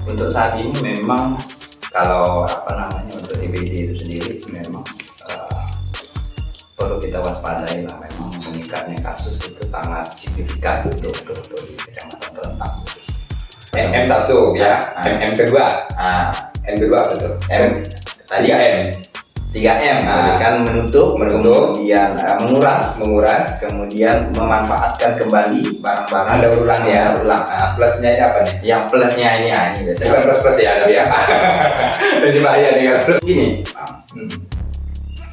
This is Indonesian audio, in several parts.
Untuk saat ini memang kalau untuk DBD itu sendiri memang perlu kita waspadai lah, memang meningkatnya kasus itu sangat signifikan untuk di Kecamatan Terentang. M1 ya, M kedua. M kedua apa tuh? Tadi 3M Nah, kan menutup, kemudian menguras, kemudian memanfaatkan kembali barang-barang. Ada ulang ya. Ulang. Plusnya ini apa nih? Yang plusnya ini Bukan plus ya, tapi ya. Jadi bahaya nih kan. Gini,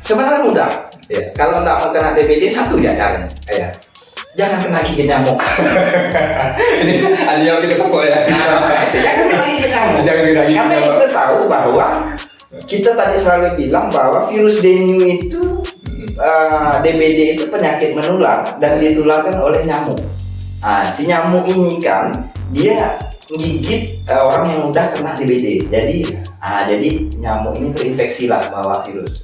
sebenarnya mudah. Iya. Kalau nggak mau kena DBD, satu ya caranya. Iya. Jangan kena gigit nyamuk. Ini ada yang kita tepuk ya. Jangan kena gigit nyamuk. Jangan kena gigit Karena nyamuk. kita tahu bahwa kita tadi selalu bilang bahwa virus dengue itu DBD itu penyakit menular dan ditularkan oleh nyamuk. Si nyamuk ini kan dia menggigit orang yang udah kena DBD. Jadi nyamuk ini terinfeksi lah bawa virus.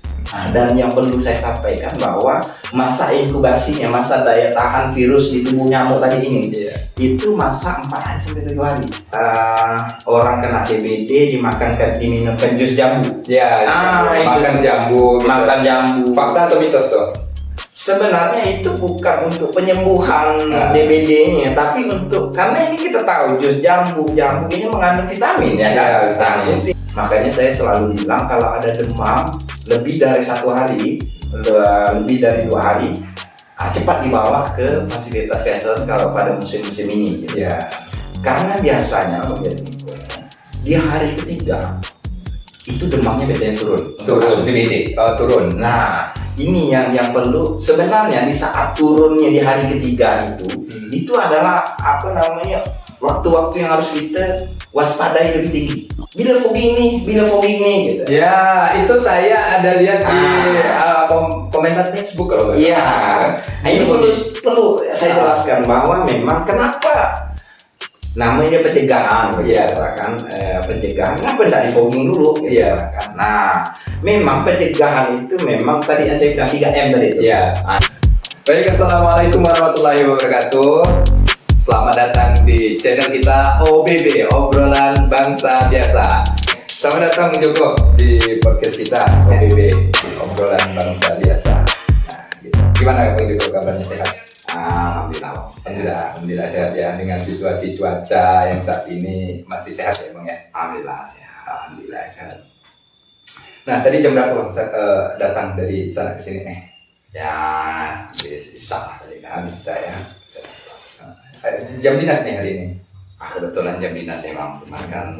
Dan yang perlu saya sampaikan bahwa masa inkubasinya, masa daya tahan virus di tubuh nyamuk tadi ini, itu masa 4 hari sampai 7 hari. Orang kena DBD diminumkan jus jambu. Ya, makan jambu. Gitu. Makan jambu. Fakta atau mitos tuh? Sebenarnya itu bukan untuk penyembuhan DBD-nya, tapi karena ini kita tahu jus jambu ini mengandung vitamin ya kan? Vitamin. Makanya saya selalu bilang kalau ada demam lebih dari 1 hari, lebih dari 2 hari, cepat dibawa ke fasilitas kesehatan kalau pada musim-musim ini. Gitu. Ya. Karena biasanya di hari ketiga itu demamnya biasanya turun. Kasus DBD turun. Nah, ini yang perlu sebenarnya di saat turunnya di hari ketiga itu adalah waktu-waktu yang harus kita waspadai lebih tinggi. Bila fogging nih gitu. Ya, itu saya ada lihat di komentar Facebook kalau nggak salah. Iya. Nah, ini perlu saya jelaskan bahwa memang kenapa namanya pencegahan, kan? Pencegahan kenapa tidak di fogging dulu? Kan? Nah, memang pencegahan itu memang tadi yang saya bilang 3M tadi itu. Baik, assalamualaikum warahmatullahi wabarakatuh. Selamat datang di channel kita OBB, Obrolan Bangsa Biasa. Selamat datang Joko di podcast kita OBB, Obrolan Bangsa Biasa. Nah, gitu. Gimana Bang Joko, kabarnya sehat? Alhamdulillah sehat ya, dengan situasi cuaca yang saat ini masih sehat ya Bang ya? Alhamdulillah sehat. Nah, tadi jam berapa Bang datang dari sana ke sini nih? Ya, bisa tadi kan. Habis saya. Jam dinas nih hari ini. Kebetulan jam dinas memang, kan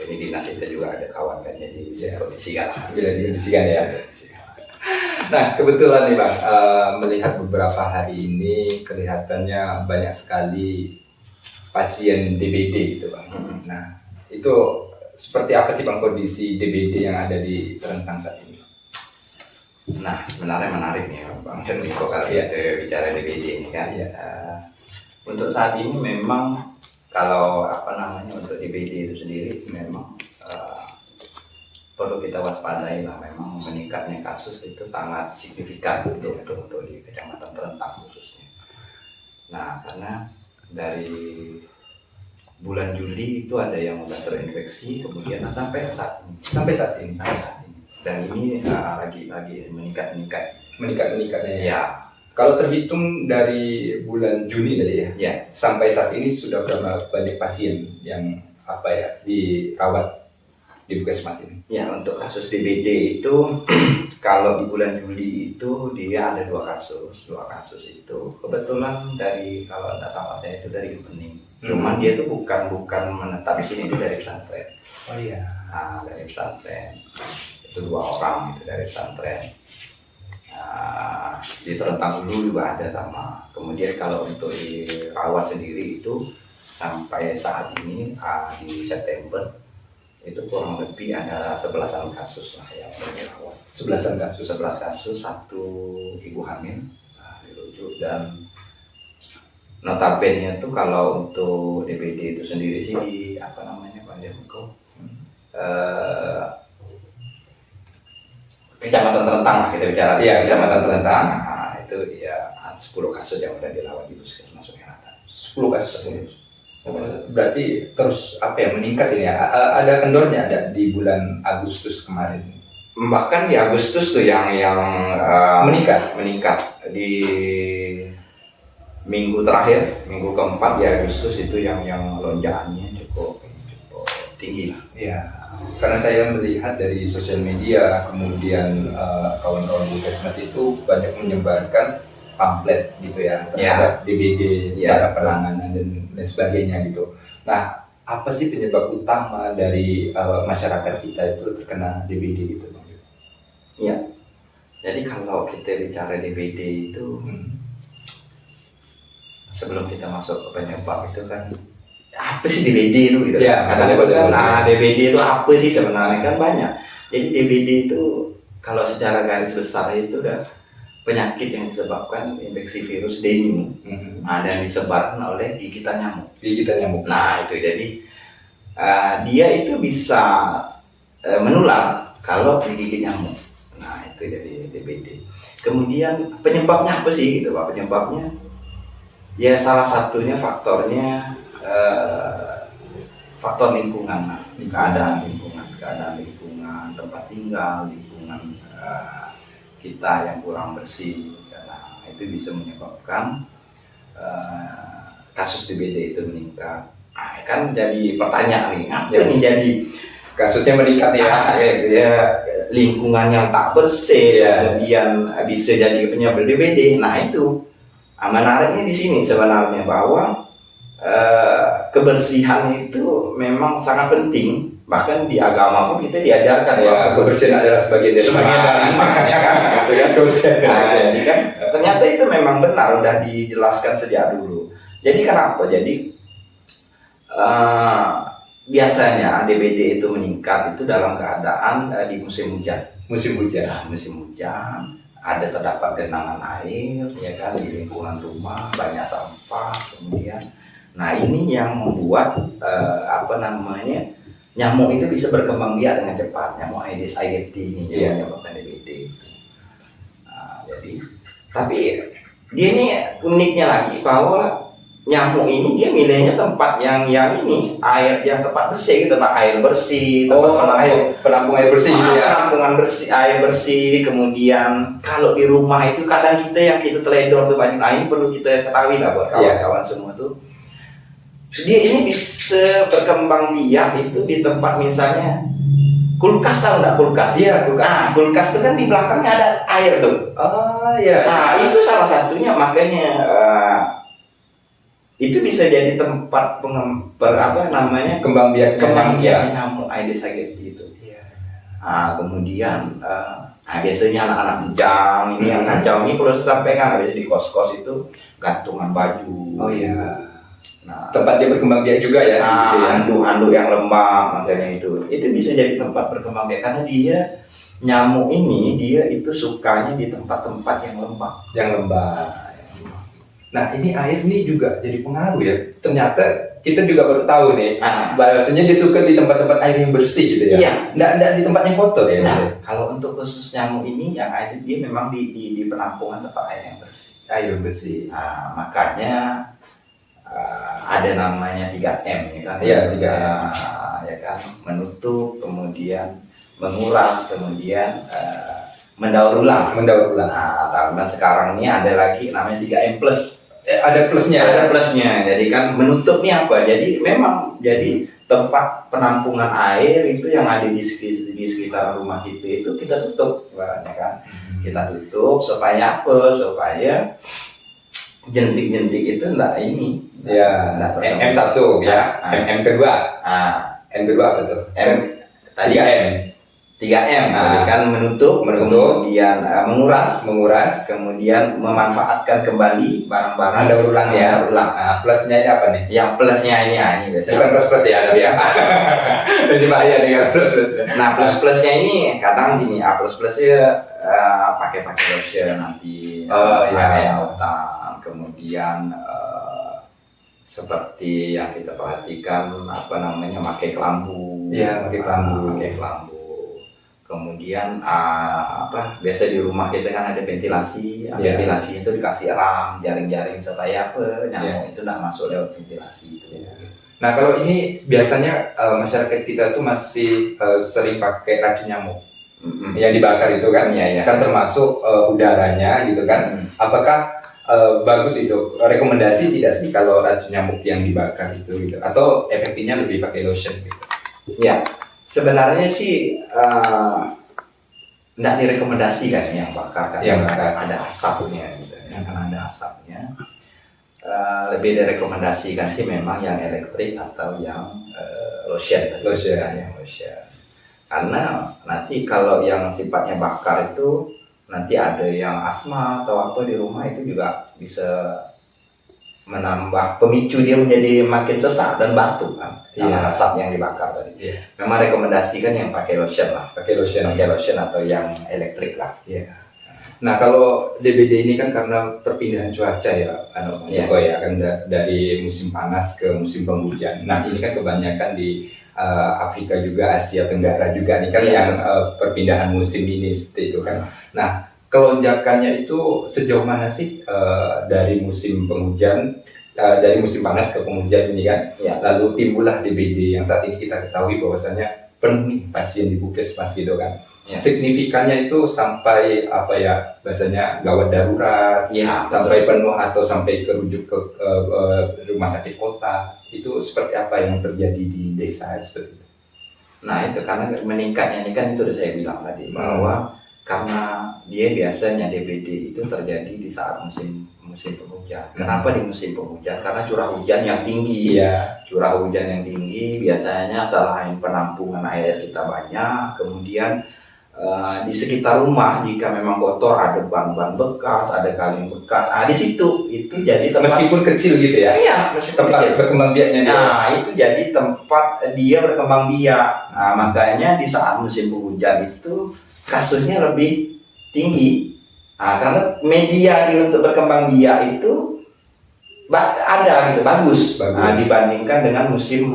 ini dinas kita juga ada kawan kan, jadi kondisikan lah. Kondisikan ya. Nah, kebetulan nih Bang, melihat beberapa hari ini kelihatannya banyak sekali pasien DBD gitu Bang. Nah, itu seperti apa sih Bang kondisi DBD yang ada di Terentang saat ini? Nah, sebenarnya menarik nih Bang Niko kalau bicara DBD ini kan. Untuk saat ini memang kalau untuk DBD itu sendiri memang perlu kita waspadai lah, memang meningkatnya kasus itu sangat signifikan untuk di Kecamatan Terentang khususnya. Nah, karena dari bulan Juli itu ada yang sudah terinfeksi, kemudian sampai saat ini. Dan ini lagi meningkatnya ya. Kalau terhitung dari bulan Juni tadi ya, sampai saat ini sudah berapa banyak pasien yang dirawat di Puskesmas ini? Ya, untuk kasus DBD itu kalau di bulan Juli itu dia ada 2 kasus itu kebetulan dari, kalau tidak salah saya itu dari Kepening. Cuman dia itu bukan menetap di sini, itu dari pesantren. Dari pesantren itu 2 orang itu dari pesantren. Di Terentang dulu juga ada sama. Kemudian kalau untuk dirawat sendiri itu sampai saat ini di September itu kurang lebih ada 11 kasus lah yang dirawat. 11 kasus, 1 ibu hamil dirujuk, dan notabene itu kalau untuk DBD itu sendiri sih Pak Joko, Kecamatan Terentang lah kita bicara. Kecamatan Terentang. Itu ya 10 kasus yang udah dirawat di Puskesmas Sungai Rata. 10 kasus. Berarti terus apa ya, meningkat ini ya? Ada kendornya ada di bulan Agustus kemarin. Bahkan di Agustus tuh yang meningkat di minggu terakhir, minggu keempat di Agustus itu yang lonjakannya cukup tinggi lah. Ya, karena saya melihat dari sosial media, kemudian kawan-kawan Bukesmet itu banyak menyebarkan pamflet gitu ya terhadap DBD, cara penanganan dan sebagainya gitu. Nah, apa sih penyebab utama dari masyarakat kita itu terkena DBD gitu, Bang? Iya. Jadi kalau kita bicara DBD itu sebelum kita masuk ke penyebab itu kan apa sih DBD itu gitu. Ya, kadang-kadang DBD itu apa sih sebenarnya kan banyak. Jadi DBD itu kalau secara garis besar itu udah penyakit yang disebabkan infeksi virus dengue dan disebarkan oleh gigitan nyamuk. Gigitan nyamuk. Nah itu jadi dia itu bisa menular kalau digigit nyamuk. Nah itu jadi DBD. Kemudian penyebabnya apa sih gitu Pak? Penyebabnya ya salah satunya faktornya faktor lingkungan, keadaan lingkungan, tempat tinggal, lingkungan kita yang kurang bersih. Nah itu bisa menyebabkan kasus DBD itu meningkat. Nah, kan jadi pertanyaan nih, apa nih jadi kasusnya meningkat ya lingkungan yang tak bersih, kemudian bisa jadi penyebab DBD. Nah itu menariknya di sini sebenarnya bahwa kebersihan itu memang sangat penting. Bahkan di agama pun kita diajarkan bahwa kebersihan adalah sebagian dari iman, ya kan? Gitu kan? Jadi kan ternyata itu memang benar, udah dijelaskan sejak dulu. Jadi kenapa? Jadi biasanya DBD itu meningkat itu dalam keadaan di musim hujan. Musim hujan ada terdapat genangan air, ya kan, di lingkungan rumah banyak sampah, kemudian, nah ini yang membuat nyamuk itu bisa berkembang biak dengan cepat. Nyamuk Aedes aegypti ini yang menyebabkan DBD. Nah, jadi, tapi dia ini uniknya lagi bahwa nyamuk ini dia milihnya tempat yang ini air yang tempat bersih gitu Pak, air bersih, penampung air bersih gitu ya. Penampungan bersih, air bersih. Kemudian kalau di rumah itu kadang kita teledor tuh banyak. Nah ini perlu kita ketahui lah buat kawan-kawan semua tuh. Dia ini bisa berkembang biak itu di tempat misalnya kulkas, tahu nggak kulkas? Iya, kulkas. Nah, kulkas itu kan di belakangnya ada air tuh. Oh iya. Nah itu salah satunya, makanya itu bisa jadi tempat kembang biak nyamuk Aedes aegypti itu. Nah, kemudian biasanya anak-anak bujang ini yang kacau ini perlu saya sampaikan, biasanya di kos-kos itu gantungan baju. Oh iya. Nah, tempat dia berkembang biak juga ya. Handuk yang lembab, makanya itu bisa jadi tempat berkembang biak karena nyamuk ini dia itu sukanya di tempat-tempat yang lembab. Nah ini air ini juga jadi pengaruh ya. Ternyata kita juga baru tahu nih, bahasanya dia suka di tempat-tempat air yang bersih gitu ya. Iya. Nggak di tempat yang kotor ya. Nah, kalau untuk khusus nyamuk ini yang air dia memang di penampungan tempat air yang bersih. Air yang bersih. Nah, makanya ada namanya 3M ya kan. Iya, 3M. Ya kan, menutup, kemudian menguras, kemudian mendaur ulang. Nah, karena sekarang ini ada lagi namanya 3M plus. Ada plusnya. Jadi kan menutup nih apa? Jadi memang jadi tempat penampungan air itu yang ada di sekitar rumah kita itu kita tutup, ya kan? Kita tutup supaya apa? Supaya jentik-jentik itu enggak ini. Ya, M1 ya. M kedua. M kedua apa tuh? Tadi 3M, kan menutup, kemudian menguras, kemudian memanfaatkan kembali barang-barang. Daur ulang ya. Plusnya ini apa nih? Yang plusnya ini biasanya. Bukan plus ya, tapi ya. Jadi bahaya nih kan plus. Nah plusnya ini kadang gini, plusnya pakai lotion nanti, pakai autan, kemudian seperti yang kita perhatikan pakai kelambu. Iya, pakai kelambu. Kemudian biasa di rumah kita kan ada ventilasi, ventilasi itu dikasih ram, jaring-jaring supaya nyamuk itu tidak masuk lewat ventilasi itu. Nah kalau ini biasanya masyarakat kita tuh masih sering pakai racun nyamuk yang dibakar itu kan, Iya. kan termasuk udaranya gitu kan. Apakah bagus itu? Rekomendasi tidak sih kalau racun nyamuk yang dibakar itu gitu? Atau efektifnya lebih pakai lotion gitu? Ya, sebenarnya sih nggak direkomendasikan yang bakar kan, Yang bakar. ada asapnya gitu, karena ada asapnya. Lebih direkomendasikan sih memang yang elektrik atau yang lotion. Yang lotion. Karena nanti kalau yang sifatnya bakar itu nanti ada yang asma atau apa di rumah itu juga bisa menambah pemicu dia menjadi makin sesak dan batuk kan, karena asap yang dibakar tadi. Memang rekomendasikan yang pakai lotion lah, pakai lotion atau yang elektrik lah. Nah kalau DBD ini kan karena perpindahan cuaca ya, Joko ya kan dari musim panas ke musim penghujan. Nah ini kan kebanyakan di Afrika juga, Asia Tenggara juga nih kan yang perpindahan musim ini seperti itu kan. Nah kelonjakannya itu sejauh mana sih dari musim penghujan, dari musim panas ke penghujan ini kan? Lalu timbullah DBD yang saat ini kita ketahui bahwasanya penuh nih pasien di puskesmas gitu kan. Signifikannya itu sampai apa ya bahasanya gawat darurat, sampai penuh atau sampai kerujuk ke rumah sakit kota. Itu seperti apa yang terjadi di desa seperti itu? Nah itu karena meningkatnya ini kan itu udah saya bilang tadi bahwa karena dia biasanya DBD itu terjadi di saat musim penghujan. Kenapa di musim penghujan? Karena curah hujan yang tinggi. Curah hujan yang tinggi biasanya selain penampungan air kita banyak, kemudian di sekitar rumah jika memang kotor ada ban-ban bekas, ada kaleng bekas. Di situ itu jadi tempat, meskipun kecil gitu ya. Meskipun tempat kecil. Berkembang biaknya dia. Itu jadi tempat dia berkembang biak. Makanya di saat musim penghujan itu kasusnya lebih tinggi. Karena media untuk berkembang biak itu ada gitu, bagus. Dibandingkan dengan musim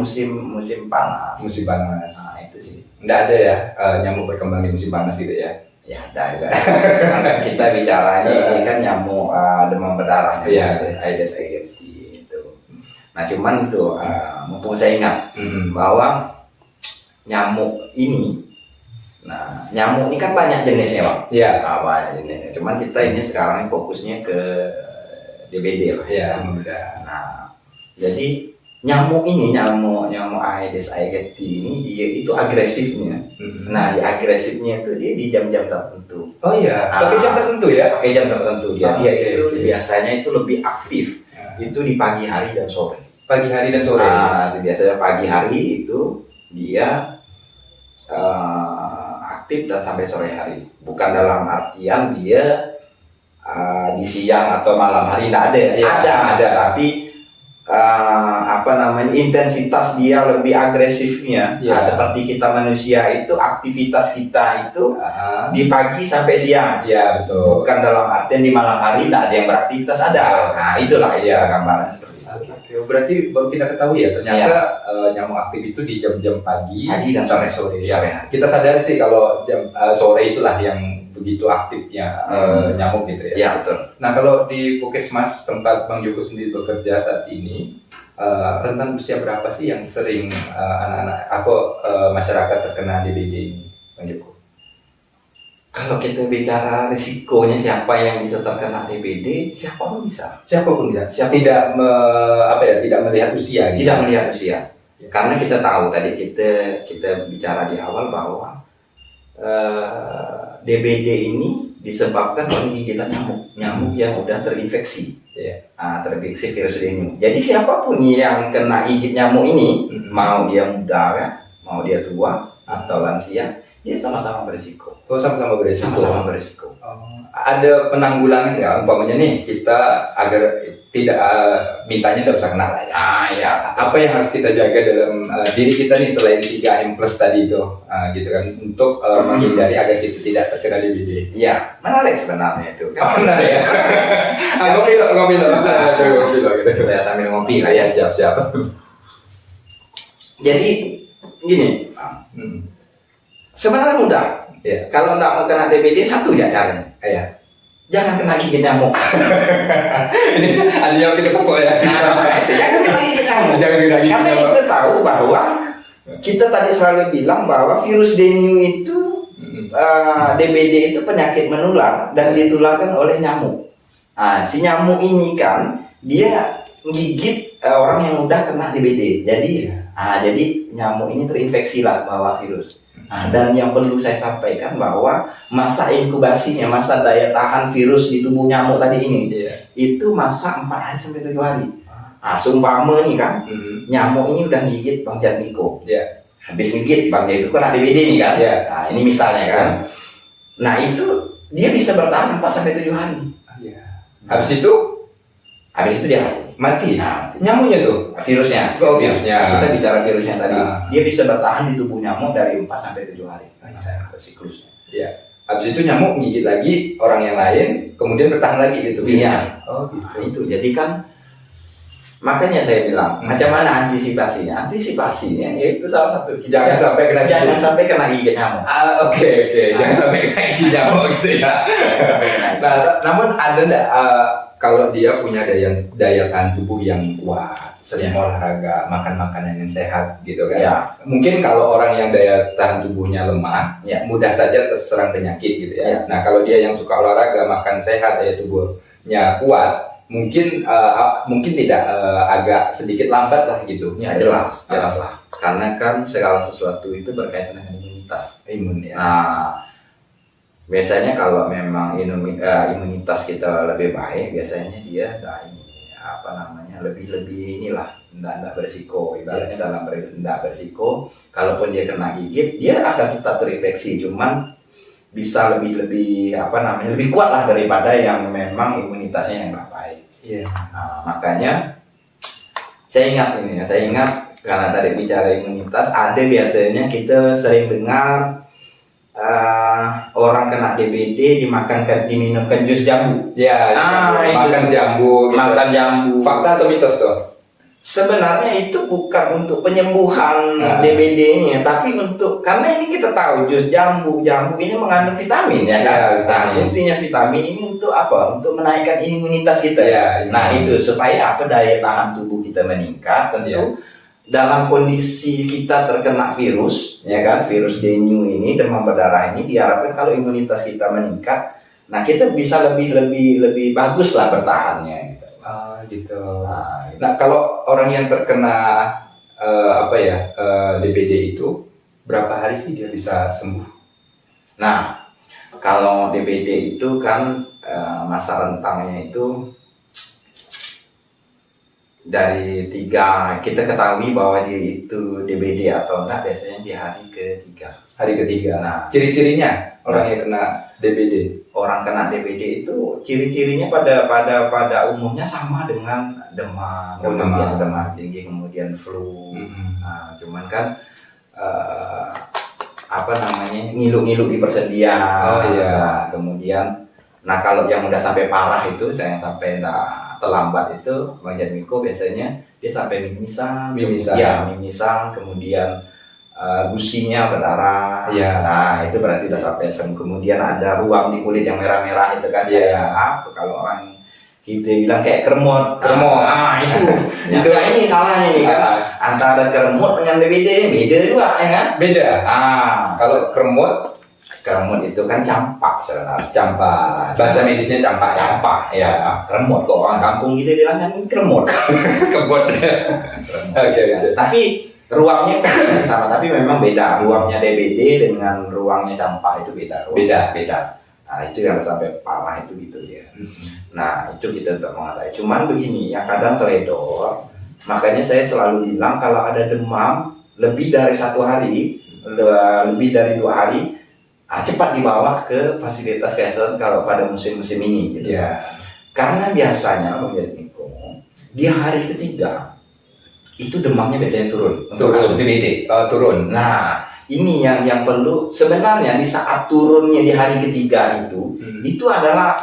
panas. Musim panas. Itu sih. Nggak ada ya nyamuk berkembang di musim panas gitu ya? Ya ada. Karena kita bicaranya ini kan nyamuk demam berdarah, Aedes aegypti itu. Nah cuman itu mumpung saya ingat bahwa nyamuk ini kan banyak jenisnya Bang. Banyak jenisnya. Cuman kita ini sekarang fokusnya ke DBD lah. Nah jadi nyamuk Aedes aegypti ini dia itu agresifnya. Nah di agresifnya itu dia di jam-jam tertentu. Pakai jam tertentu ya? Pakai jam tertentu dia itu biasanya itu lebih aktif. Itu di pagi hari dan sore. Pagi hari dan sore. Biasanya pagi hari itu dia aktif dan sampai sore hari. Bukan dalam artian dia di siang atau malam hari, tidak ada. Ada tapi intensitas dia lebih agresifnya. Seperti kita manusia itu aktivitas kita itu di pagi sampai siang. Betul. Bukan dalam artian di malam hari tidak ada yang beraktivitas, ada. Itulah gambaran seperti itu. Berarti baru kita ketahui ya ternyata nyamuk aktif itu di jam-jam pagi dan sampai sore. Kita sadar sih kalau jam sore itulah yang begitu aktifnya nyamuk gitu ya. Betul. Nah kalau di Puskesmas tempat Bang Joko sendiri bekerja saat ini, rentan usia berapa sih yang sering anak-anak atau masyarakat terkena DBD ini, Bang Joko? Kalau kita bicara risikonya siapa yang bisa terkena DBD, siapapun bisa. Siapapun bisa. Tidak melihat usia. Tidak melihat usia. Karena kita tahu tadi kita bicara di awal bahwa DBD ini disebabkan oleh gigitan nyamuk yang udah terinfeksi. Terinfeksi virus dengue. Jadi siapapun yang kena gigit nyamuk ini, mau dia muda, mau dia tua atau lansia, dia sama-sama berisiko. Sama-sama berisiko. Ada penanggulangan nggak? Umpamanya nih kita agar tidak mintanya tidak usah kena lah ya. Apa yang harus kita jaga dalam diri kita nih selain 3M+ tadi itu, gitu kan, untuk menghindari agar kita tidak terkena DBD? Menarik sebenarnya itu. Menarik ya. Ngopi lo gitu. Kita sambil ngopi lah ya. Siap. Jadi gini, sebenarnya mudah. Kalau nggak mau kena DBD, satu ya caranya. jangan kena gigit nyamuk. Ini ada yang kita pokok ya. Jangan kena gigit nyamuk. Jangan kena gigit Karena nyamuk. kita tahu bahwa kita tadi selalu bilang bahwa virus dengue itu DBD itu penyakit menular dan ditularkan oleh nyamuk. Nah, si nyamuk ini kan dia menggigit orang yang udah kena DBD. Jadi, jadi nyamuk ini terinfeksi lah bawa virus. Nah, dan yang perlu saya sampaikan bahwa masa inkubasinya, masa daya tahan virus di tubuh nyamuk tadi ini, itu masa 4 hari sampai 7 hari. Nah, seumpama nih kan, nyamuk ini udah gigit Bang Jatmiko. Habis gigit Bang Jatmiko kena DBD nih kan. Nah, ini misalnya kan. Nah, itu dia bisa bertahan 4 sampai 7 hari. Habis itu dia mati. Nah, nyamuknya tuh, virusnya. Oh, virusnya. Kita bicara virusnya tadi. Dia bisa bertahan di tubuh nyamuk dari 4 sampai 7 hari. Siklusnya. Iya. Habis itu nyamuk gigit lagi orang yang lain, kemudian bertahan lagi di tubuhnya. Oh, gitu. Nah, itu. Jadi kan makanya saya bilang, macam mana antisipasinya? Antisipasinya yaitu salah satu jangan sampai kena gigit nyamuk. Oke. Jangan sampai kena gigit nyamuk gitu ya. Nah, namun ada enggak kalau dia punya daya tahan tubuh yang kuat, sering olahraga, makan makanan yang sehat gitu kan. Mungkin kalau orang yang daya tahan tubuhnya lemah, mudah saja terserang penyakit gitu ya. Nah, kalau dia yang suka olahraga, makan sehat, daya tubuhnya kuat, mungkin tidak agak sedikit lambat lah gitu. Jelas lah. Karena kan segala sesuatu itu berkaitan dengan imunitas. Nah, biasanya kalau memang imunitas kita lebih baik, biasanya dia lebih inilah, tidak berisiko. Ibaratnya tidak berisiko. Kalaupun dia kena gigit, dia akan tetap terinfeksi, cuman bisa lebih kuat lah daripada yang memang imunitasnya yang nggak baik. Nah, makanya saya ingat karena tadi bicara imunitas, ada biasanya kita sering dengar orang kena DBD diminumkan jus jambu. Makan jambu. Gitu. Makan jambu. Fakta atau mitos tuh? Sebenarnya itu bukan untuk penyembuhan DBD-nya, tapi karena ini kita tahu jus jambu ini mengandung vitamin ya kan. Nah, intinya vitamin ini untuk apa? Untuk menaikkan imunitas kita. Nah, itu supaya daya tahan tubuh kita meningkat tentu. Dalam kondisi kita terkena virus, ya kan, virus dengue ini, demam berdarah ini, diharapkan kalau imunitas kita meningkat, nah kita bisa lebih bagus lah bertahannya. Gitu. Nah, kalau orang yang terkena DBD itu berapa hari sih dia bisa sembuh? Nah, kalau DBD itu kan masa rentangnya itu dari 3, kita ketahui bahwa dia itu DBD atau enggak biasanya di hari ketiga. Nah, ciri-cirinya orang yang kena DBD. Orang kena DBD itu ciri-cirinya pada umumnya sama dengan demam tinggi, kemudian flu. Nah, cuman kan ngilu-ngilu di persendian. Kemudian, nah kalau yang udah sampai parah itu, saya sampai terlambat itu, Bang Jatmiko biasanya dia sampai mimisan, kemudian gusinya berdarah. Nah, itu berarti udah sampai kemudian ada ruam di kulit yang merah-merah itu kan. Kalau orang kita bilang kayak kremot. Itu ini salahnya nih kan. Antara kremot dengan DBD beda juga ya kan? Beda. Kalau kremot itu kan campak sebenarnya. Bahasa medisnya campak. Kremot kok orang kampung kita bilang kan kremot. Kebot. Oke. Tapi ruangnya sama, tapi memang beda. Ruangnya DBD dengan ruangnya campak itu beda. Nah, itu yang sampai parah itu gitu ya. Nah, itu kita tidak mengalami. Cuman begini, yang kadang teledor. Makanya saya selalu bilang kalau ada demam lebih dari 1 hari, lebih dari 2 hari, cepat dibawa ke fasilitas kesehatan kalau pada musim-musim ini gitu. Karena biasanya Bang Jatmiko di hari ketiga itu demamnya biasanya turun untuk kasus DBD. Turun. Nah, ini yang perlu sebenarnya di saat turunnya di hari ketiga itu adalah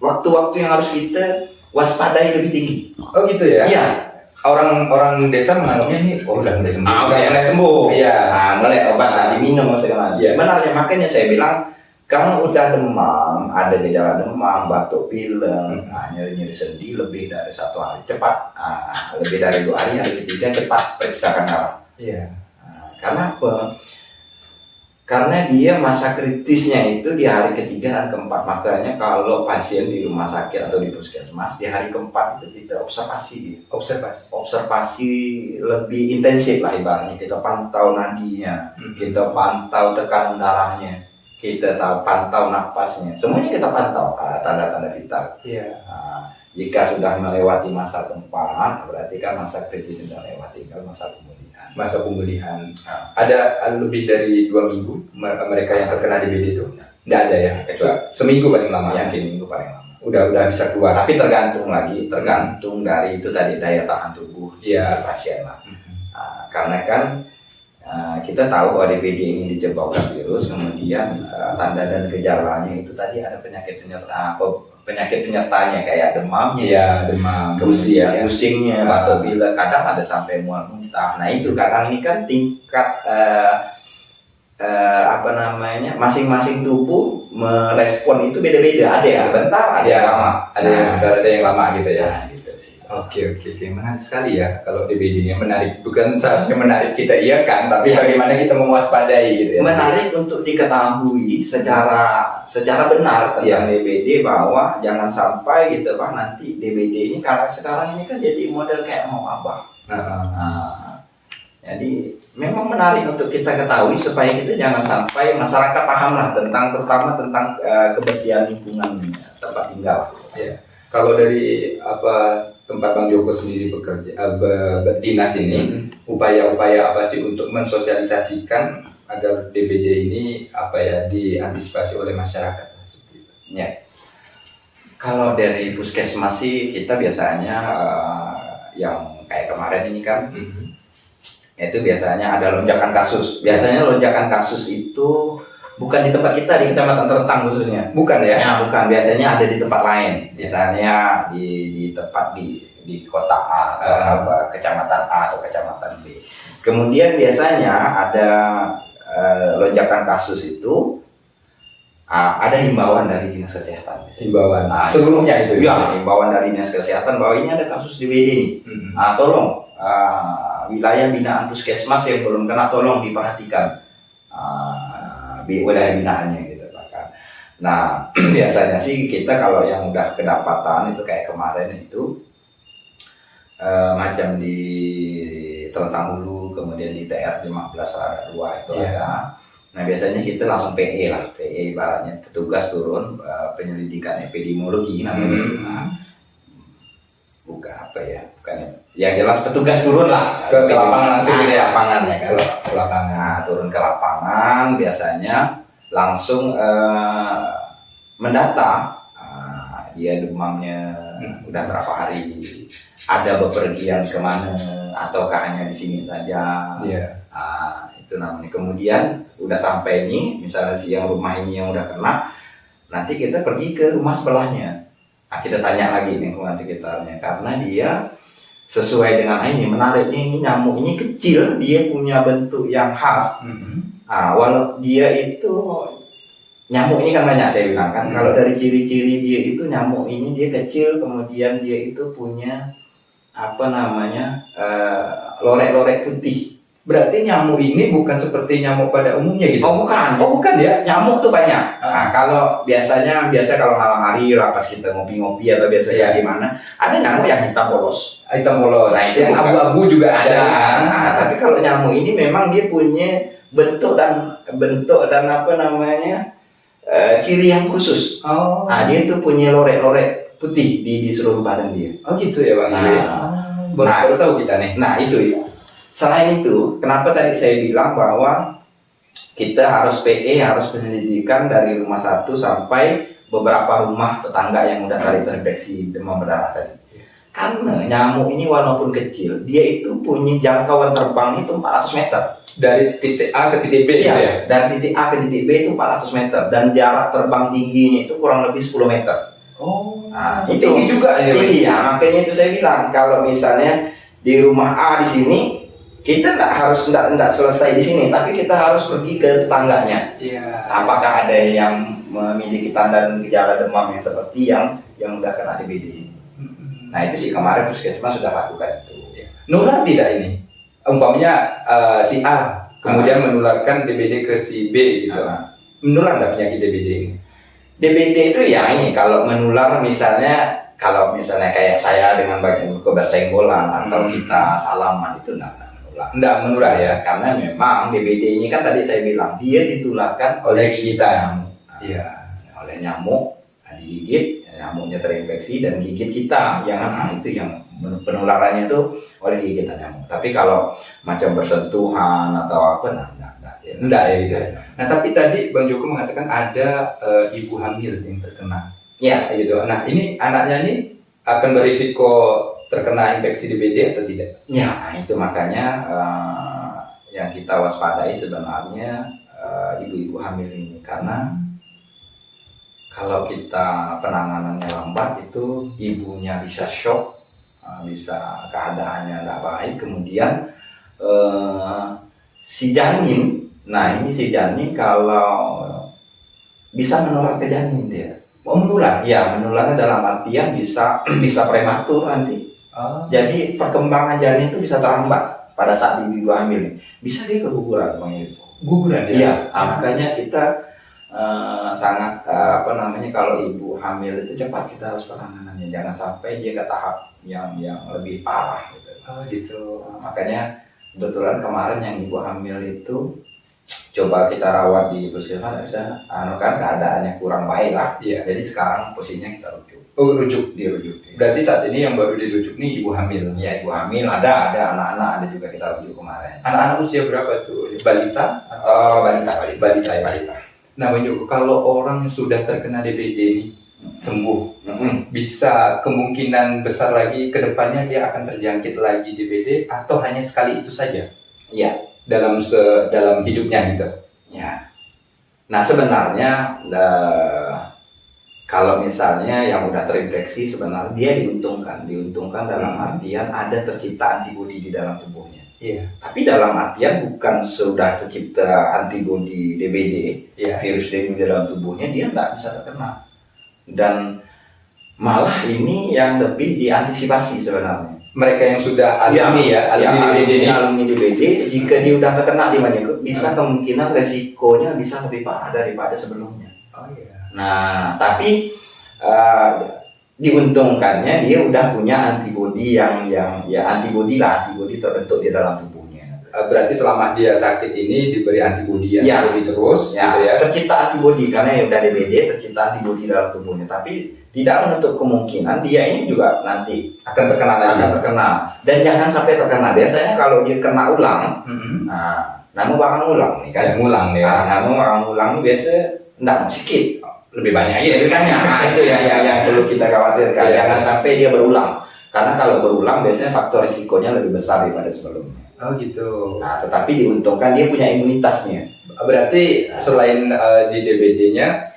waktu-waktu yang harus kita waspadai lebih tinggi. Oh gitu ya? Iya. Orang desa menganggapnya ini udah mulai sembuh. Udah mulai sembuh. Iya. Mulai obat diminum segala macam. Sebenarnya makanya saya bilang Kalau udah demam, ada gejala demam, batuk pilek, nyeri-nyeri sendi lebih dari 1 hari cepat, lebih dari 2 hari, hari ketiga cepat periksakan darah. Iya. Karena apa? Karena dia masa kritisnya itu di hari ketiga dan keempat. Makanya kalau pasien di rumah sakit atau di puskesmas di hari keempat itu kita observasi lebih intensif lah, ibaratnya kita pantau nadinya, kita pantau tekanan darahnya, kita pantau napasnya, semuanya kita pantau, tanda-tanda vital. Jika sudah melewati masa keempat, berarti kan masa kritis sudah lewati, tinggal masa pemulihan. Ada lebih dari 2 minggu mereka yang terkena DBD itu? Nggak ada ya? Seminggu paling lama? Ya, seminggu paling lama. Udah bisa keluar. Tapi tergantung dari itu tadi, daya tahan tubuh pasien lah. Karena kan kita tahu bahwa DBD ini disebabkan virus, kemudian tanda dan gejalanya itu tadi ada penyakit penyertanya kayak demamnya, kemudian pusingnya, batuk pilek, kadang ada sampai mual muntah. Nah itu kadang ini kan tingkat masing-masing tubuh merespon itu beda-beda. Ada yang sebentar, ada yang lama, ada yang lama gitu ya. Nah, gitu sih. Oke, menarik sekali ya kalau DBD-nya. Menarik, bukan seharusnya menarik kita iya kan, tapi bagaimana kita mewaspadai gitu ya. Menarik untuk diketahui secara benar tentang DBD, bahwa jangan sampai gitu Pak, nanti DBD ini karena sekarang ini kan jadi model kayak mau abah. Jadi memang menarik untuk kita ketahui supaya kita jangan sampai masyarakat pahamlah terutama tentang kebersihan lingkungan tempat tinggal. Ya. Kalau dari tempat Bang Joko sendiri bekerja berdinas ini, upaya-upaya apa sih untuk mensosialisasikan agar DBD ini diantisipasi oleh masyarakat? Ya. Kalau dari puskesmas sih kita biasanya yang kayak kemarin ini kan, itu biasanya ada lonjakan kasus. Biasanya lonjakan kasus itu bukan di tempat kita, di Kecamatan Terentang khususnya. Bukan ya? Ya, bukan. Biasanya ada di tempat lain. Misalnya di tempat di kota A atau kecamatan A atau kecamatan B. Kemudian biasanya ada lonjakan kasus itu ada himbauan dari dinas kesehatan. Himbauan. Sebelumnya itu. Ya, himbauan dari dinas kesehatan bahwa ini ada kasus DBD ini. Tolong wilayah binaan puskesmas yang belum kena tolong diperhatikan. Wilayah binaannya gitu kan. Nah biasanya sih kita kalau yang udah kedapatan itu kayak kemarin itu macam di Terentang Hulu, kemudian di TR 15 Raga 2 itu ada. Nah biasanya kita langsung PE ibaratnya petugas turun, penyelidikan epidemiologi namanya. Yang jelas petugas turun lah ke lapangan langsung ke lapangan ya kan. Ke lapangan. Nah, turun ke lapangan biasanya langsung mendata dia demamnya udah berapa hari, ada bepergian kemana ataukah hanya di sini saja. Itu namanya. Kemudian udah sampai ini, misalnya si yang rumah ini yang udah kena, nanti kita pergi ke rumah sebelahnya. Kita tanya lagi lingkungan sekitarnya, karena dia sesuai dengan ini menariknya, ini nyamuk ini kecil, dia punya bentuk yang khas. Walau dia itu nyamuk ini kan banyak saya bilang kan. Kalau dari ciri-ciri dia itu nyamuk ini dia kecil, kemudian dia itu punya lorek-lorek putih. Berarti nyamuk ini bukan seperti nyamuk pada umumnya gitu? Oh bukan ya. Nyamuk tuh banyak. Kalau biasa kalau malam hari pas kita ngopi-ngopi atau biasanya gimana, ada nyamuk yang hitam polos. Nah, itu yang abu-abu juga ada. Tapi kalau nyamuk ini memang dia punya bentuk dan ciri yang khusus. Dia tuh punya lorek-lorek putih di seluruh badan dia. Oh gitu ya Bang. Baru tahu kita nih. Nah itu ya. Selain itu, kenapa tadi saya bilang bahwa kita harus PE, harus penyelidikan dari rumah 1 sampai beberapa rumah tetangga yang udah terinfeksi demam berdarah tadi. Karena nyamuk ini walaupun kecil, dia itu punya jangkauan terbang itu 400 meter. Dari titik A ke titik B ya? Dari titik A ke titik B itu 400 meter. Dan jarak terbang tingginya itu kurang lebih 10 meter. Itu tinggi juga ya? Tinggi ya, makanya itu saya bilang, kalau misalnya di rumah A di sini, kita nggak selesai di sini, tapi kita harus pergi ke tetangganya. Iya. Apakah ada yang memiliki tanda dan gejala demam yang seperti yang udah kena DBD? Nah itu sih kemarin puskesmas sudah lakukan itu. Nular tidak ini? Umpamanya si A kemudian menularkan DBD ke si B gitu. Menular nggak penyakit DBD ini? DBD itu ya ini kalau menular misalnya kayak saya dengan bagian kebersenggolan atau kita salaman itu enggak menular. Enggak menular ya? Karena memang DBD ini kan tadi saya bilang dia ditularkan oleh gigitan nyamuk. Iya. Oleh nyamuk digigit, nyamuknya terinfeksi dan gigit kita yang itu yang penularannya itu oleh gigitan nyamuk. Tapi kalau macam bersentuhan atau apa enggak ya gitu. Nah tapi tadi Bang Joko mengatakan ada ibu hamil yang terkena. Iya gitu. Nah ini anaknya ini akan berisiko terkena infeksi DBD atau tidak? Ya itu makanya yang kita waspadai sebenarnya ibu-ibu hamil ini, karena kalau kita penanganannya lambat itu ibunya bisa shock, bisa keadaannya tidak baik, kemudian si janin, nah ini si janin kalau bisa menular ke janin dia. Oh menular? Ya menularnya dalam artian bisa prematur nanti. Jadi perkembangan janin itu bisa terhambat pada saat ibu hamil. Bisa dia keguguran, Bang Ibu. Guguran ya? Iya, makanya kita sangat kalau ibu hamil itu cepat kita harus penanganannya, jangan sampai dia ke tahap yang lebih parah gitu. Oh gitu. Makanya kebetulan kemarin yang ibu hamil itu coba kita rawat di puskesmas, kan keadaannya kurang baik lah. Iya. Jadi sekarang posisinya kita rujuk. Oh rujuk, dirujuk. Berarti saat ini yang baru dirujuk nih ibu hamil. Ya ibu hamil, ada anak-anak, ada juga kita rujuk kemarin. Anak-anak usia berapa tuh? Balita? Balita. Nah Bang Joko, kalau orang sudah terkena DBD ini sembuh, bisa kemungkinan besar lagi ke depannya dia akan terjangkit lagi DBD atau hanya sekali itu saja? Iya. Dalam hidupnya gitu. Ya. Nah sebenarnya kalau misalnya yang udah terinfeksi sebenarnya dia diuntungkan dalam artian ada tercipta antibodi di dalam tubuhnya. Iya. Tapi dalam artian bukan sudah tercipta antibodi DBD, virus dengue di dalam tubuhnya, dia nggak bisa terkena. Dan malah ini yang lebih diantisipasi sebenarnya. Mereka yang sudah alumni DBD, jika dia udah terkena di mana bisa kemungkinan resikonya bisa lebih parah daripada sebelumnya. Oh iya. Nah, tapi diuntungkannya dia udah punya antibodi yang antibodi terbentuk di dalam tubuhnya. Berarti selama dia sakit ini diberi antibodi terus, ya, gitu ya. Tercipta antibodi karena yang udah DBD tercipta antibodi dalam tubuhnya, tapi tidak menutup kemungkinan dia ini juga nanti akan terkena. Dan jangan sampai terkena. Biasanya kalau dia kena ulang, namun bakal ngulang nih kan? Namun bakal ngulang biasanya enggak sedikit. Lebih banyak. Nah, itu yang perlu kita khawatirkan. Jangan sampai dia berulang. Karena kalau berulang biasanya faktor risikonya lebih besar daripada sebelumnya. Oh gitu. Nah, tetapi diuntungkan dia punya imunitasnya. Berarti selain di DBD-nya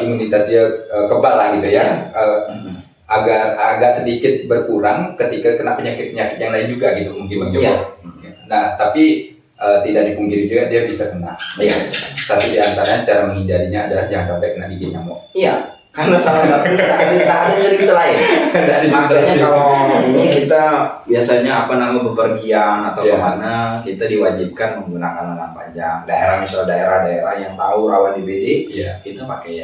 imunitas dia kebal lah gitu ya. Agak sedikit berkurang ketika kena penyakit yang lain juga gitu mungkin Bang Joko. Nah, tapi tidak dipungkiri juga dia bisa kena. Iya. Satu di antaranya cara menghindarinya adalah jangan sampai kena gigit nyamuk. Iya, karena salah satu tak ada cerita lain. Makanya kalau ini kita biasanya bepergian atau kemana, kita diwajibkan menggunakan lengan panjang. Daerah yang tahu rawan DBD, kita pakai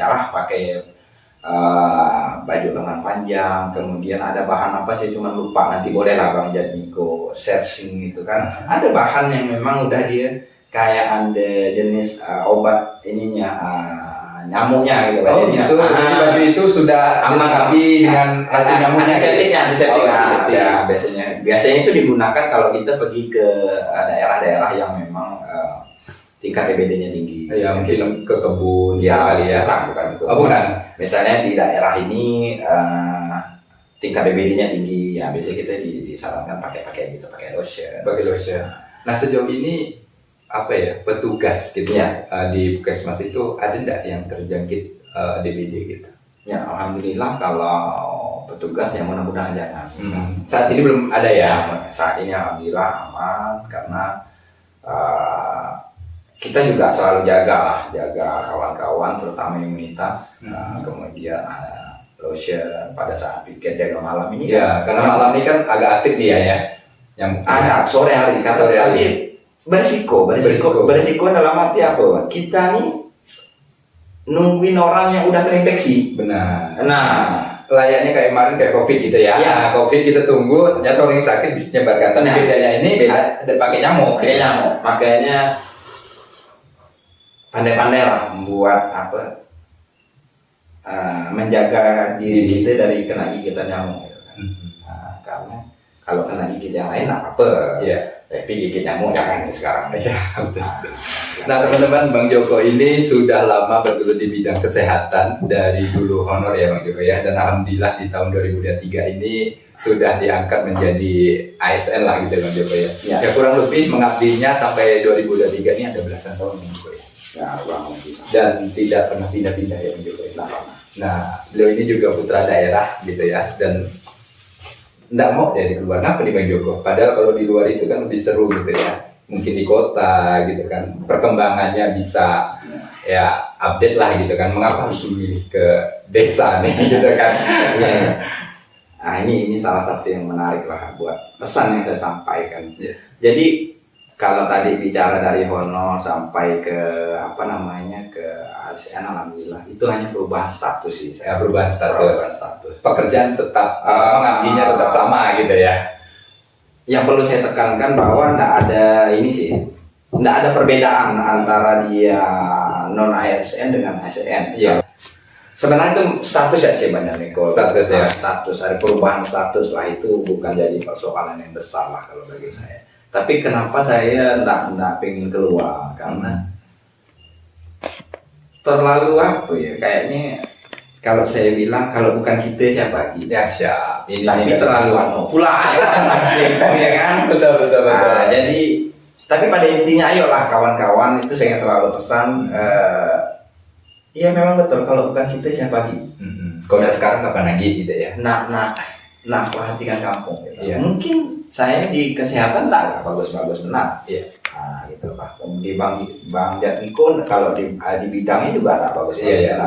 baju lengan panjang, kemudian ada bahan apa saya cuma lupa, nanti boleh lah Bang Jadmiko searching gitu kan. Ada bahan yang memang udah dia kayak ada jenis obat nyamuknya gitu. Oh gitu, jadi baju itu sudah dilengkapi dengan racun nyamuknya. Antiseptik. Ya, biasanya itu digunakan kalau kita pergi ke daerah-daerah yang memang tingkat DBD-nya tinggi. Ya mungkin ke kebun kali ya. Bukan. Misalnya di daerah ini tingkat DBD-nya tinggi, ya biasanya kita disarankan pakai lotion. Nah sejauh ini petugas gitu di puskesmas itu ada enggak yang terjangkit DBD gitu? Ya alhamdulillah kalau petugas yang mudah-mudahan jangan. Saat ini belum ada ya? Saat ini alhamdulillah aman karena kita juga selalu jaga kawan-kawan terutama imunitas, kemudian lotion pada saat piket jaga malam ini. Ya, karena malam ini kan agak aktif dia ya. Yang ada sore hari, sore hari. Tapi berisiko dalam arti apa? Kita nih nungguin orang yang udah terinfeksi. Benar. Nah, layaknya kayak kemarin kayak COVID gitu ya. Iya. Nah, COVID kita tunggu, ternyata orang yang sakit bisa menyebarkan. Tapi Nah, bedanya ini ada pakai nyamuk. Makanya pandai-pandai lah membuat menjaga diri kita dari kena gigitan nyamuk. Nah, karena kalau kena gigit yang lain apa? Iya. Tapi gigit nyamuk jangan sekarang. Iya, betul. Nah teman-teman, Bang Joko ini sudah lama bergelut di bidang kesehatan dari dulu honor ya Bang Joko ya, dan alhamdulillah di tahun 2023 ini sudah diangkat menjadi ASN lah gitu Bang Joko ya. Ya kurang lebih mengabdinya sampai 2023 ini ada belasan tahun Bang Joko ya. Ya, kurang lebih. Dan tidak pernah pindah-pindah ya Bang Joko ya. Nah beliau ini juga putra daerah gitu ya, dan nggak mau dari luar. Kenapa nih Bang Joko? Padahal kalau di luar itu kan lebih seru gitu ya. Mungkin di kota gitu kan, perkembangannya bisa ya update lah gitu kan. Mengapa harus memilih ke desa nih gitu kan? Ya. Nah ini salah satu yang menarik lah buat pesan yang saya sampaikan. Ya. Jadi kalau tadi bicara dari honor sampai ke ke ASN, alhamdulillah itu hanya perubahan status sih. Ya, perubahan status. Pekerjaan tetap mengabdinya tetap sama gitu ya. Yang perlu saya tekankan bahwa tidak ada tidak ada perbedaan antara dia non ASN dengan ASN. Iya. Sebenarnya itu status ya sebenarnya. Status ya. Status, ada perubahan status lah, itu bukan jadi persoalan yang besar lah kalau bagi saya. Tapi kenapa saya tidak pengen keluar? Karena terlalu kayaknya kalau saya bilang kalau bukan kita siapa lagi? Ya siap. Tapi terlalu pula ya kan? Betul. Nah, jadi tapi pada intinya ayolah kawan-kawan, itu saya selalu pesan. Iya memang betul, kalau bukan kita siapa lagi? Kalau sekarang kapan lagi gitu ya? Nah perhatikan kampung. Gitu. Iya. Mungkin saya di kesehatan tak bagus-bagus benar. Iya. Nah gitu Pak. Di Bang Jatmiko kalau di bidangnya juga tak bagus. Iya.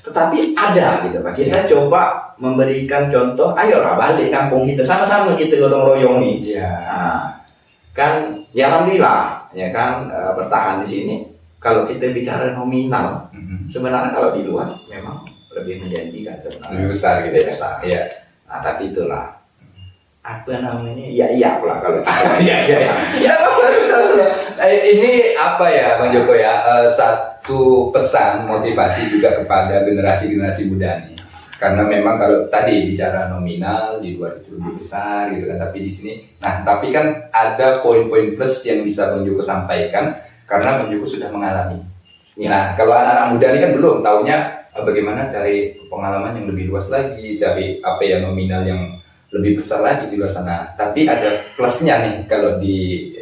Tetapi ada gitu Pak. Kita coba memberikan contoh. Ayolah balik kampung kita, sama-sama kita gotong royong nih. Iya. Nah, kan ya alhamdulillah ya kan bertahan di sini. Kalau kita bicara nominal, sebenarnya kalau di luar memang lebih menjanjikan sebenarnya. Lebih besar gitu ya. Besar. Iya. Nah tapi itulah apa namanya, iya pula kalau kita. Ya sudah. Ini apa ya Bang Joko ya, satu pesan motivasi juga kepada generasi muda nih. Karena memang kalau tadi bicara nominal di luar itu lebih besar gitu kan, tapi di sini, nah tapi kan ada poin-poin plus yang bisa Bang Joko sampaikan karena Bang Joko sudah mengalami. Nah kalau anak-anak muda ini kan belum taunya bagaimana cari pengalaman yang lebih luas lagi, cari nominal yang lebih besar lagi di luar sana. Tapi ada plusnya nih kalau di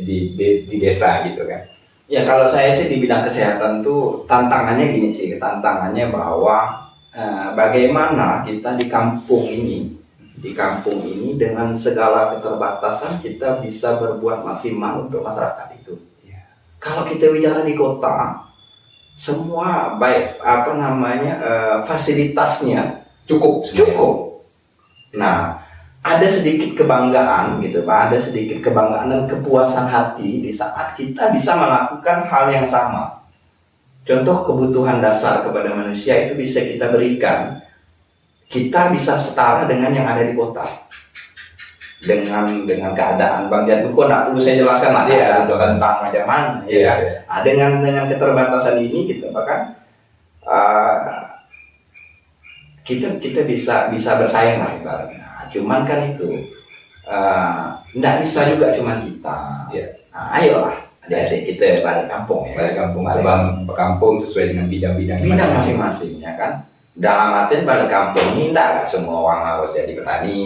desa gitu kan. Ya kalau saya sih di bidang kesehatan tuh tantangannya gini sih, tantangannya bahwa bagaimana kita di kampung ini dengan segala keterbatasan kita bisa berbuat maksimal untuk masyarakat itu. Ya. Kalau kita bicara di kota, semua baik fasilitasnya cukup. Nah, ada sedikit kebanggaan gitu Pak, ada sedikit kebanggaan dan kepuasan hati di saat kita bisa melakukan hal yang sama. Contoh kebutuhan dasar kepada manusia itu bisa kita berikan, kita bisa setara dengan yang ada di kota. Dengan keadaan Bang Jatmiko tidak perlu saya jelaskan lah itu tentang macam mana ya. Dengan keterbatasan ini gitu bahkan kita bisa bersaing lah ibaratnya. Cuman kan itu tidak bisa juga cuman kita. Ya. Nah, ayolah adik-adik kita balik kampung ya. Balik kampung sesuai dengan bidang masing-masing ya kan. Dalam artian balik kampung ini tidak semua orang harus jadi petani.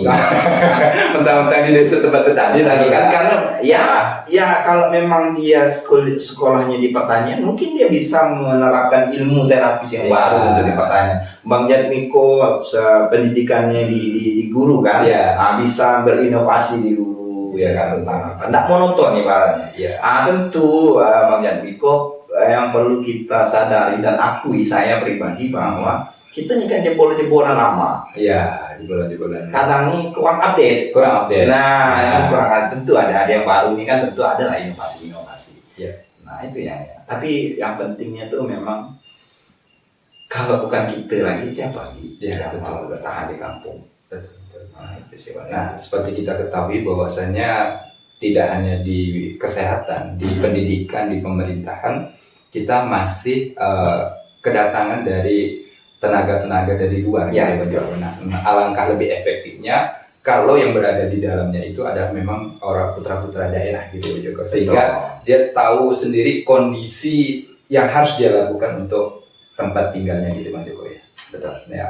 Mentang-mentang di desa tempat petani lagi kan. Karena ya kalau memang dia sekolahnya di pertanian, mungkin dia bisa menerapkan ilmu terapis yang baru untuk di pertanian. Bang Jatmiko pendidikannya di guru kan, Iya. bisa berinovasi di guru ya kan tentang apa, tidak monoton ibaratnya. Iya. Tentu Bang Janmiko, yang perlu kita sadari dan akui saya pribadi bahwa kita ini kan jebol-jebolan lama. Iya, jebolan-jebolan. Kadang nih kurang update. Kurang update. Nah, ini kurang update. Tentu ada yang baru nih kan, tentu ada lah inovasi-inovasi. Iya. Nah itu ya. Tapi yang pentingnya tuh memang kalau bukan kita lagi siapa lagi? Iya, Yang betul. mau bertahan di kampung. Betul. Nah itu sih Bang. Nah, seperti kita ketahui bahwasanya tidak hanya di kesehatan, di pendidikan, di pemerintahan, kita masih kedatangan dari tenaga-tenaga dari luar. Ya, gitu. Nah, alangkah lebih efektifnya kalau yang berada di dalamnya itu adalah memang orang putra-putra daerah gitu Joko. Sehingga dia tahu sendiri kondisi yang harus dia lakukan untuk tempat tinggalnya gitu Bang Joko ya. Betul. Ya.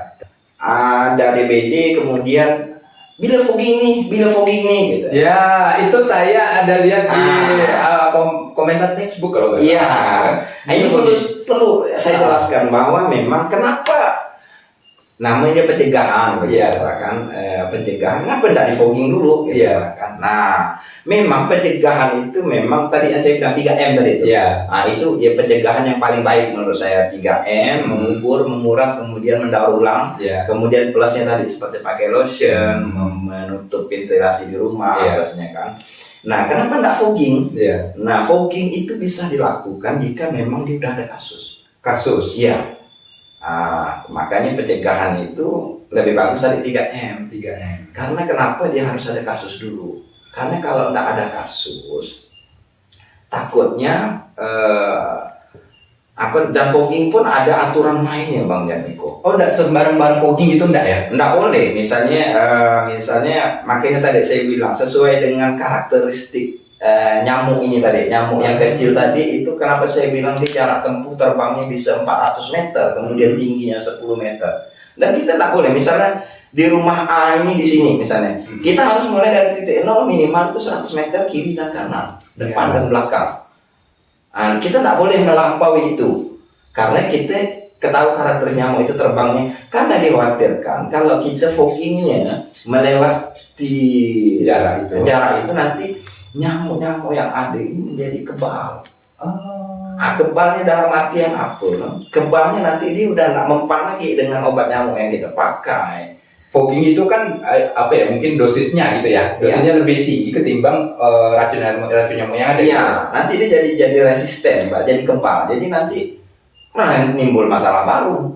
Ada DBD kemudian bila fogging nih gitu. Ya, itu saya ada lihat di komentar Facebook kalau nggak Iya. salah. Nah, ini perlu saya jelaskan bahwa memang kenapa namanya pencegahan begitu Iya. kan, pencegahan kenapa tidak di fogging dulu gitu Iya. kan. Nah, memang pencegahan itu memang tadi saya bilang 3M tadi itu. Iya. Nah, itu ya pencegahan yang paling baik menurut saya 3M, mengubur, menguras, kemudian mendaur ulang. Iya. Kemudian plusnya tadi seperti pakai lotion, menutup ventilasi di rumah, Iya. plusnya kan. Nah, kenapa tidak fogging? Iya. Nah, fogging itu bisa dilakukan jika memang dia sudah ada kasus. Kasus. Iya. Makanya pencegahan itu lebih bagus dari 3M. 3M. Karena kenapa dia harus ada kasus dulu? Karena kalau tidak ada kasus, takutnya dan fogging pun ada aturan mainnya Bang Janmiko. Oh, enggak sembarang-barang fogging gitu enggak ya? Nggak boleh, misalnya makanya tadi saya bilang sesuai dengan karakteristik nyamuk ini tadi, nyamuk yang kecil tadi itu kenapa saya bilang di jarak tempuh terbangnya bisa 400 meter, kemudian tingginya 10 meter. Dan kita nggak boleh, misalnya di rumah A ini di sini misalnya, kita harus mulai dari titik 0 minimal itu 100 meter kiri dan kanan, depan dan belakang. Kita nggak boleh melampaui itu, karena kita ketahui karakter nyamuk itu terbangnya, karena dikhawatirkan kalau kita foggingnya melewati Jarak itu. nanti nyamuk-nyamuk yang ada ini menjadi kebal. Kebalnya dalam artian apa? Kebalnya nanti dia udah nggak mempan lagi dengan obat nyamuk yang kita pakai. Fogging itu kan mungkin dosisnya gitu ya. Dosisnya lebih tinggi ketimbang racun nyamuk yang ada. Iya, nanti dia jadi resisten, Mbak, jadi kebal. Jadi nanti nimbul masalah baru.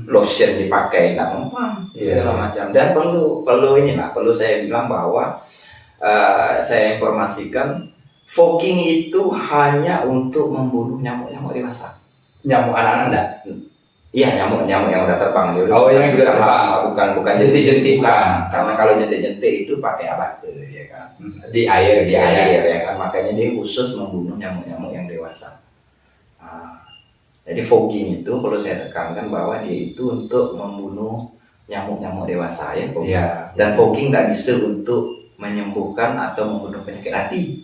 Lotion dipakai nggak mempan, segala macam. Dan perlu saya bilang bahwa saya informasikan fogging itu hanya untuk membunuh nyamuk-nyamuk dewasa. Nyamuk anak-anak enggak? Iya, nyamuk-nyamuk yang udah terbang. Oh, yang udah terbang. Bukan jentik-jentik. Karena kalau jentik-jentik itu pakai abate ya kan. Di air Ya kan. Makanya dia khusus membunuh nyamuk-nyamuk yang dewasa. Jadi fogging itu perlu saya tekankan bahwa dia itu untuk membunuh nyamuk-nyamuk dewasa ya. Iya. Dan fogging tidak bisa untuk menyembuhkan atau membunuh penyakit hati.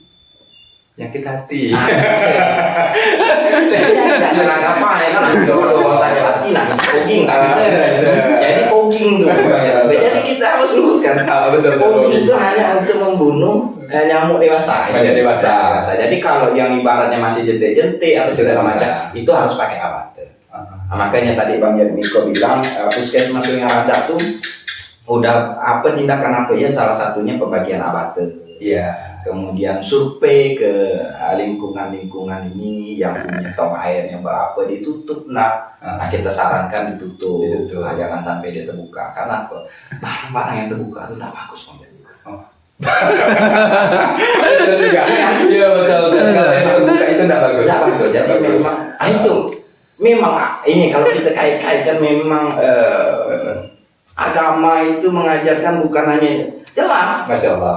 Penyakit hati. Tidak senang apa ya kan? Kalau sakit hati nah fogging nggak bisa. Jadi fogging tuh. Jadi kita harus luruskan. Betul. Fogging itu hanya untuk membunuh nyamuk dewasa. Nyamuk dewasa. Jadi kalau yang ibaratnya masih jentik-jentik atau segala macam itu harus pakai abate. Makanya tadi Bang Janmiko bilang puskesmas yang ada tuh udah tindakan apa ya, salah satunya pembagian abate. Iya. Kemudian survei ke lingkungan-lingkungan ini yang punya tong air yang berapa ditutup. Nah, kita sarankan ditutup. Jangan sampai dia terbuka. Karena apa? Barang-barang yang terbuka itu tidak bagus. Betul juga. Iya betul. Kalau yang terbuka itu tidak bagus. Tidak bagus. Jadi memang ini kalau kita kait-kaitkan memang agama itu mengajarkan bukan hanya jelas. Masya Allah.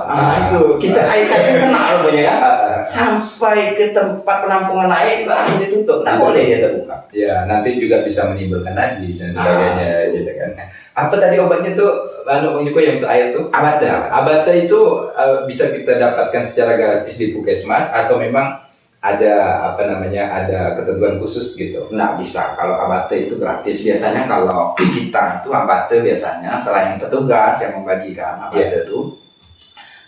Itu kita kait-kaitkan kenal punya kan. Sampai ke tempat penampungan air langsung ditutup. Nggak boleh dia terbuka. Ya nanti juga bisa menimbulkan najis dan sebagainya, gitu kan. Apa tadi obatnya tuh, Bang Joko yang untuk air tuh? Abate. Abate itu bisa kita dapatkan secara gratis di puskesmas atau memang ada ketentuan khusus gitu. Nggak bisa, kalau abate itu gratis. Biasanya kalau kita itu abate biasanya selain petugas yang membagikan abate itu,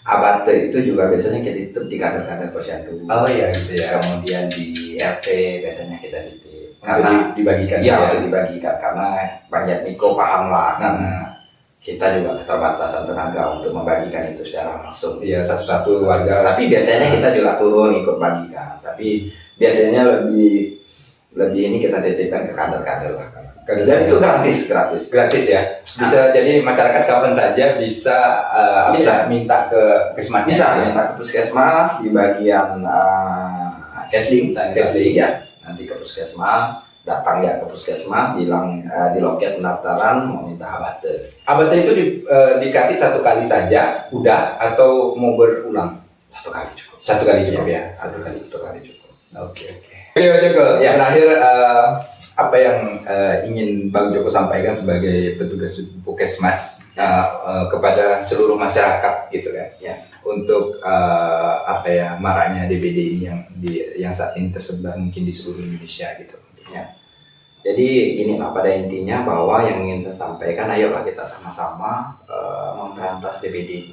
abate itu juga biasanya kita titip di kader-kader posyandu. Oh iya gitu ya. Kemudian di RT biasanya kita titip. Karena dibagikan. Iya, untuk dibagikan karena banyak Miko paham lah karena kita juga keterbatasan tenaga untuk membagikan itu secara langsung. Iya, satu-satu warga. Tapi biasanya kita juga turun ikut bagikan. Tapi biasanya lebih ini kita titipkan ke kader-kader lah. Dan itu gratis ya. Bisa jadi masyarakat kapan saja bisa minta ke puskesmasnya. Bisa minta ke puskesmas di bagian casing ya. Nanti ke puskesmas, datang ya ke puskesmas, bilang di loket pendaftaran mau minta abate. Abate itu dikasih satu kali saja, udah atau mau berulang? Satu kali cukup. Satu kali cukup ya. Satu kali cukup. Oke. Oke Joko. Ya. Terakhir apa yang ingin Bang Joko sampaikan sebagai petugas puskesmas kepada seluruh masyarakat gitu kan? Ya. Untuk maraknya DBD ini yang saat ini tersebar mungkin di seluruh Indonesia gitu. Ya. Jadi inilah pada intinya bahwa yang ingin saya sampaikan, ayolah kita sama-sama memberantas DBD,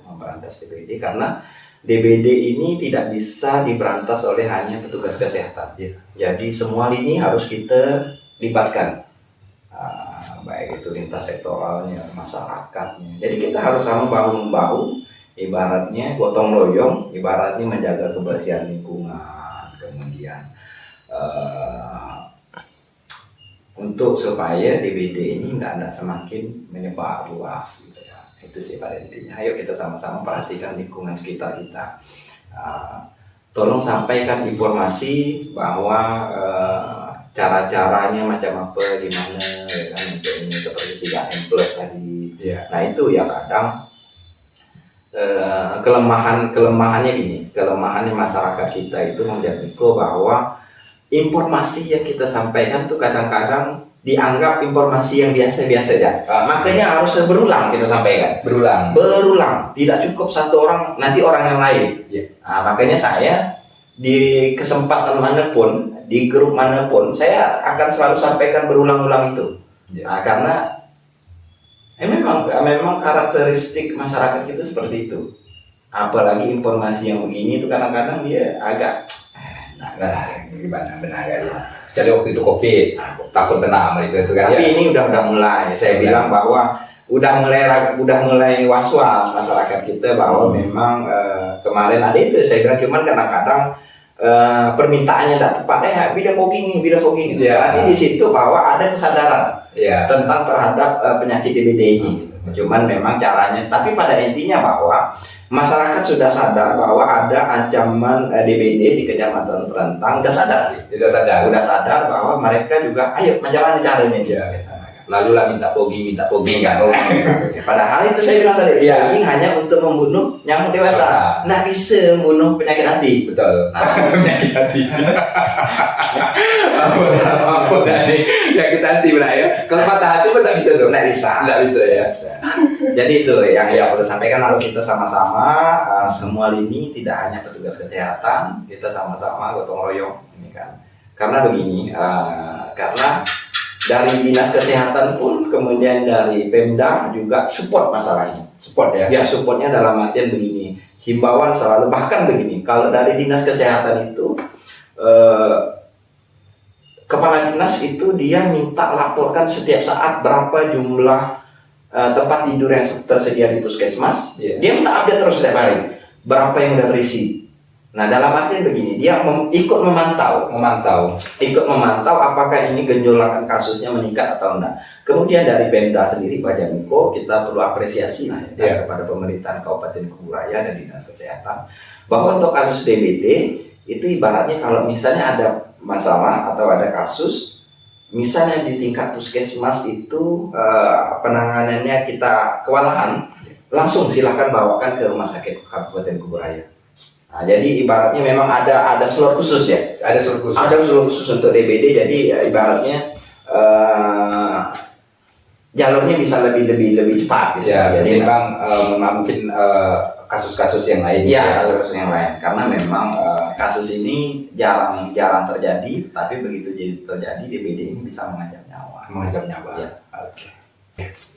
memberantas DBD karena DBD ini tidak bisa diberantas oleh hanya petugas kesehatan. Yeah. Jadi semua lini harus kita libatkan, baik itu lintas sektoralnya, masyarakatnya. Jadi kita harus sama bahu-bahu, ibaratnya gotong royong, ibaratnya menjaga kebersihan lingkungan, kemudian untuk supaya DBD ini tidak semakin menyebar luas gitu ya. Itu sih pada intinya. Ayo kita sama-sama perhatikan lingkungan sekitar kita. Tolong sampaikan informasi bahwa cara-caranya macam apa, gimana ya kan, untuk ini seperti 3M plus tadi. Yeah. Nah itu ya kadang kelemahannya gini, kelemahannya masyarakat kita itu menjadi bahwa informasi yang kita sampaikan tuh kadang-kadang dianggap informasi yang biasa-biasa aja. Makanya harus berulang kita sampaikan. Berulang. Tidak cukup satu orang, nanti orang yang lain. Yeah. Makanya saya di kesempatan manapun, di grup manapun, saya akan selalu sampaikan berulang-ulang itu. Yeah. Karena memang karakteristik masyarakat kita seperti itu. Apalagi informasi yang begini itu kadang-kadang dia agak benar ya. Kecuali waktu itu COVID, takut benar itu kan. Tapi ini udah mulai. Saya bilang bahwa udah mulai was-was masyarakat kita bahwa memang kemarin ada itu saya bilang cuman kadang-kadang permintaannya tidak tepat video fogging gitu. Berarti di situ bahwa ada kesadaran tentang terhadap penyakit DBD ini. Cuman memang caranya, tapi pada intinya bahwa masyarakat sudah sadar bahwa ada ancaman DBD di Kecamatan Perantang, udah sadar bahwa mereka juga ayo macam mana caranya dia. Lalu lah minta fogging kan. Padahal itu saya bilang tadi, fogging hanya untuk membunuh nyamuk dewasa. Nah bisa membunuh penyakit hati. Betul. Penyakit hati. Apa dari penyakit hati benar ya? Kalau patah hati pun tak bisa dong. Nggak bisa ya. Jadi itu yang perlu sampaikan, harus kita sama-sama semua lini, tidak hanya petugas kesehatan, kita sama-sama gotong royong ini kan. Karena begini, karena dari dinas kesehatan pun, kemudian dari Pemda juga support masalahnya. Supportnya dalam artian begini, himbauan selalu, bahkan begini, kalau dari dinas kesehatan itu kepala dinas itu dia minta laporkan setiap saat berapa jumlah tempat tidur yang tersedia di puskesmas. Dia minta update terus setiap hari berapa yang udah terisi. Nah dalam artian begini, dia ikut memantau apakah ini gejolakan kasusnya meningkat atau enggak. Kemudian dari Pemda sendiri Pak Jamiko, kita perlu apresiasi kepada pemerintahan Kabupaten Kuburaya dan Dinas Kesehatan bahwa untuk kasus DBD itu ibaratnya kalau misalnya ada masalah atau ada kasus, misalnya di tingkat puskesmas itu penanganannya kita kewalahan, langsung silahkan bawakan ke rumah sakit Kabupaten Kuburaya. Nah, jadi ibaratnya memang ada slot khusus ya. Ada slot khusus untuk DBD. Jadi ibaratnya jalurnya bisa lebih cepat gitu. Jadi memang mungkin kasus-kasus yang lain. Kasus yang lain. Karena memang kasus ini jarang terjadi, tapi begitu terjadi DBD ini bisa mengancam nyawa. Mengancam nyawa. Ya. Oke.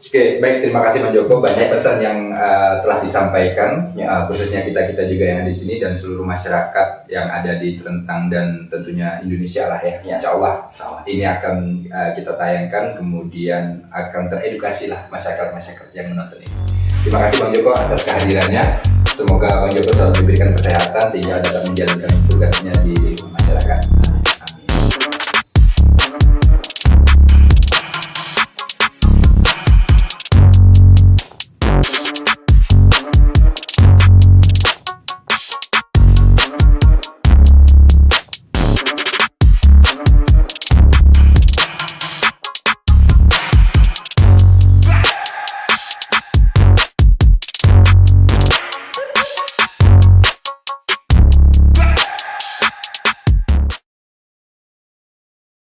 Oke, baik, terima kasih Bang Joko, banyak pesan yang telah disampaikan, Ya. khususnya kita juga yang ada di sini dan seluruh masyarakat yang ada di Terentang dan tentunya Indonesia lah ya. Ya. Insya Allah ini akan kita tayangkan, kemudian akan teredukasi lah masyarakat yang menonton ini. Terima kasih Bang Joko atas kehadirannya. Semoga Bang Joko selalu diberikan kesehatan sehingga dapat menjalankan tugasnya di masyarakat.